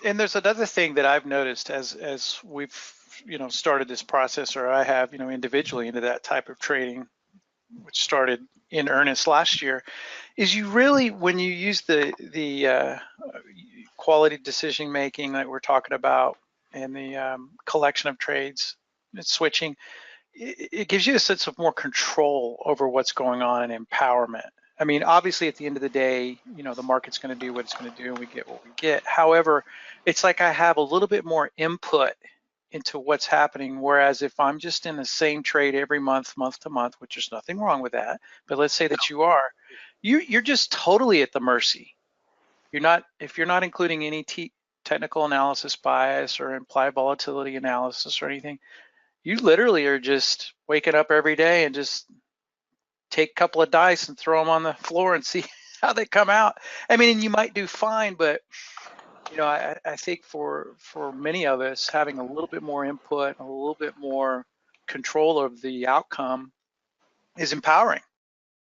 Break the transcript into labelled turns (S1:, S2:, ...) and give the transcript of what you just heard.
S1: And there's another thing that I've noticed as we've started this process, or I have individually into that type of trading, which started in earnest last year, is you really, when you use the quality decision making that we're talking about and the collection of trades and switching, it gives you a sense of more control over what's going on and empowerment. I mean, obviously, at the end of the day, the market's going to do what it's going to do, and we get what we get. However, it's like I have a little bit more input into what's happening. Whereas if I'm just in the same trade every month, month to month, which there's nothing wrong with that, but let's say that you are, you're just totally at the mercy. You're not, if you're not including any technical analysis bias or implied volatility analysis or anything, you literally are just waking up every day and just take a couple of dice and throw them on the floor and see how they come out. I mean, you might do fine, but I think for many of us, having a little bit more input, a little bit more control of the outcome is empowering.